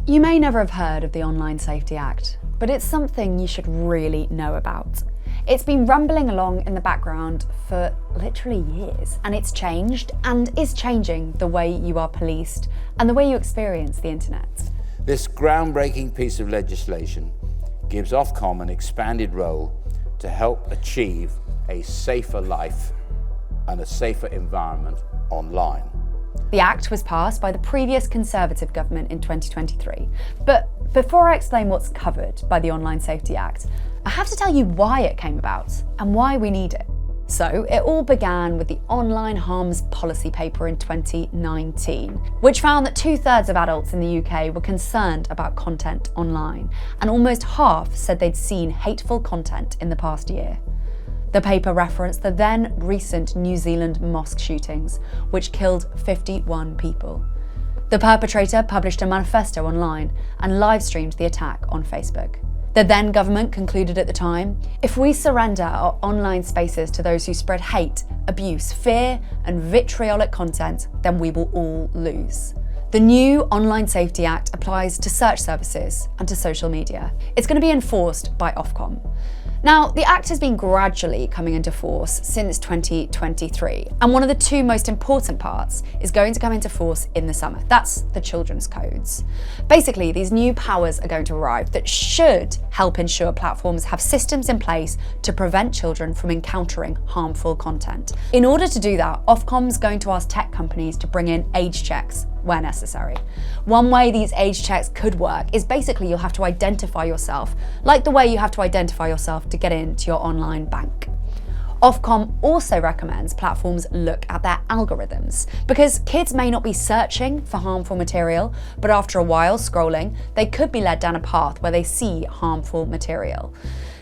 You may never have heard of the Online Safety Act, but it's something you should really know about. It's been rumbling along in the background for literally years, and it's changed and is changing the way you are policed and the way you experience the internet. This groundbreaking piece of legislation gives Ofcom an expanded role to help achieve a safer life and a safer environment online. The Act was passed by the previous Conservative government in 2023. But before I explain what's covered by the Online Safety Act, I have to tell you why it came about and why we need it. So it all began with the Online Harms Policy Paper in 2019, which found that 2/3 of adults in the UK were concerned about content online, and almost half said they'd seen hateful content in the past year. The paper referenced the then recent New Zealand mosque shootings, which killed 51 people. The perpetrator published a manifesto online and live-streamed the attack on Facebook. The then government concluded at the time, if we surrender our online spaces to those who spread hate, abuse, fear, and vitriolic content, then we will all lose. The new Online Safety Act applies to search services and to social media. It's going to be enforced by Ofcom. Now, the Act has been gradually coming into force since 2023, and one of the two most important parts is going to come into force in the summer. That's the children's codes. Basically, these new powers are going to arrive that should help ensure platforms have systems in place to prevent children from encountering harmful content. In order to do that, Ofcom's going to ask tech companies to bring in age checks where necessary. One way these age checks could work is basically you'll have to identify yourself, like the way you have to identify yourself to get into your online bank. Ofcom also recommends platforms look at their algorithms, because kids may not be searching for harmful material, but after a while scrolling, they could be led down a path where they see harmful material.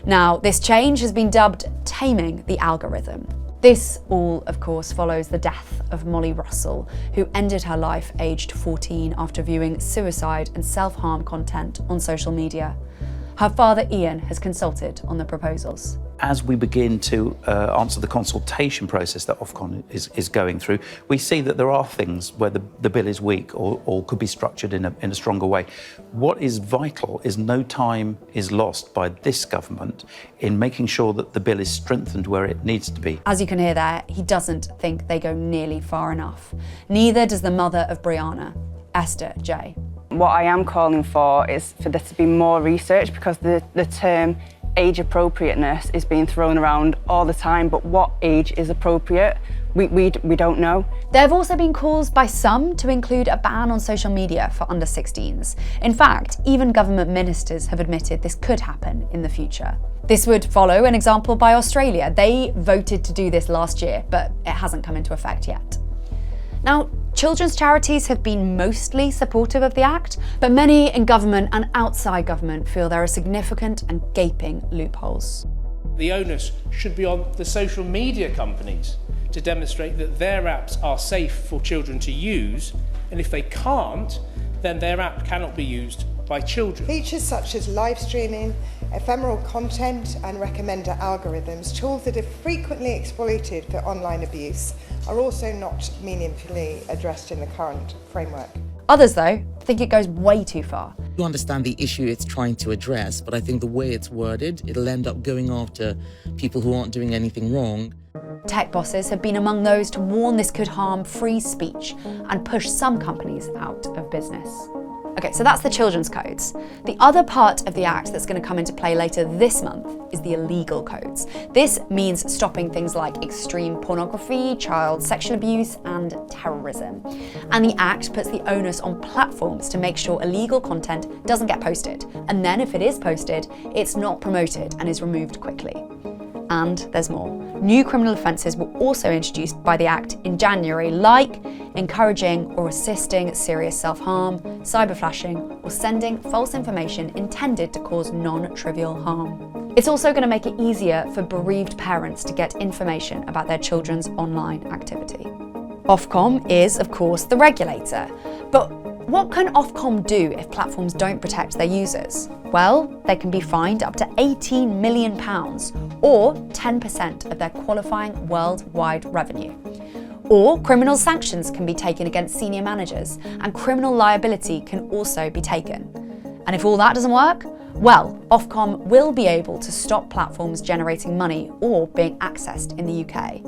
Now, this change has been dubbed taming the algorithm. This all, of course, follows the death of Molly Russell, who ended her life aged 14 after viewing suicide and self-harm content on social media. Her father, Ian, has consulted on the proposals. As we begin to answer the consultation process that Ofcom is going through, we see that there are things where the bill is weak or could be structured in a stronger way. What is vital is no time is lost by this government in making sure that the bill is strengthened where it needs to be. As you can hear there, he doesn't think they go nearly far enough. Neither does the mother of Brianna, Esther J. What I am calling for is for there to be more research, because the term age appropriateness is being thrown around all the time, but what age is appropriate? We don't know. There have also been calls by some to include a ban on social media for under 16s. In fact, even government ministers have admitted this could happen in the future. This would follow an example by Australia. They voted to do this last year, but it hasn't come into effect yet. Now, children's charities have been mostly supportive of the Act, but many in government and outside government feel there are significant and gaping loopholes. The onus should be on the social media companies to demonstrate that their apps are safe for children to use, and if they can't, then their app cannot be used by children. Features such as live streaming, ephemeral content and recommender algorithms, tools that are frequently exploited for online abuse, are also not meaningfully addressed in the current framework. Others, though, think it goes way too far. You understand the issue it's trying to address, but I think the way it's worded, it'll end up going after people who aren't doing anything wrong. Tech bosses have been among those to warn this could harm free speech and push some companies out of business. Okay, so that's the children's codes. The other part of the Act that's going to come into play later this month is the illegal codes. This means stopping things like extreme pornography, child sexual abuse, and terrorism. And the Act puts the onus on platforms to make sure illegal content doesn't get posted. And then if it is posted, it's not promoted and is removed quickly. And there's more. New criminal offences were also introduced by the Act in January, like encouraging or assisting serious self-harm, cyberflashing, or sending false information intended to cause non-trivial harm. It's also going to make it easier for bereaved parents to get information about their children's online activity. Ofcom is, of course, the regulator, but what can Ofcom do if platforms don't protect their users? Well, they can be fined up to £18 million or 10% of their qualifying worldwide revenue. Or criminal sanctions can be taken against senior managers, and criminal liability can also be taken. And if all that doesn't work, well, Ofcom will be able to stop platforms generating money or being accessed in the UK.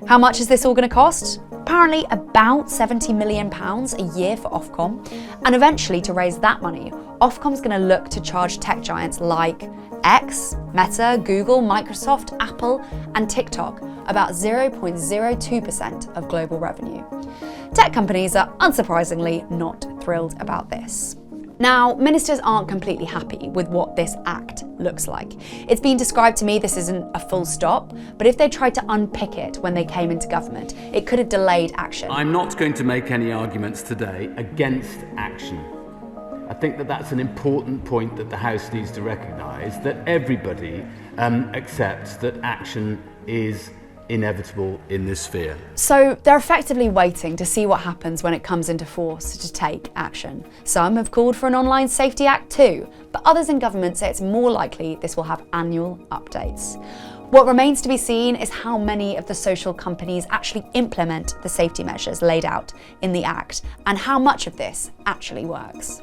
How much is this all going to cost? Apparently about £70 million a year for Ofcom. And eventually, to raise that money, Ofcom's going to look to charge tech giants like X, Meta, Google, Microsoft, Apple, and TikTok about 0.02% of global revenue. Tech companies are unsurprisingly not thrilled about this. Now, ministers aren't completely happy with what this act looks like. It's been described to me this isn't a full stop, but if they tried to unpick it when they came into government, it could have delayed action. I'm not going to make any arguments today against action. I think that that's an important point that the House needs to recognise, that everybody accepts that action is inevitable in this sphere. So they're effectively waiting to see what happens when it comes into force to take action. Some have called for an Online Safety Act too, but others in government say it's more likely this will have annual updates. What remains to be seen is how many of the social companies actually implement the safety measures laid out in the Act, and how much of this actually works.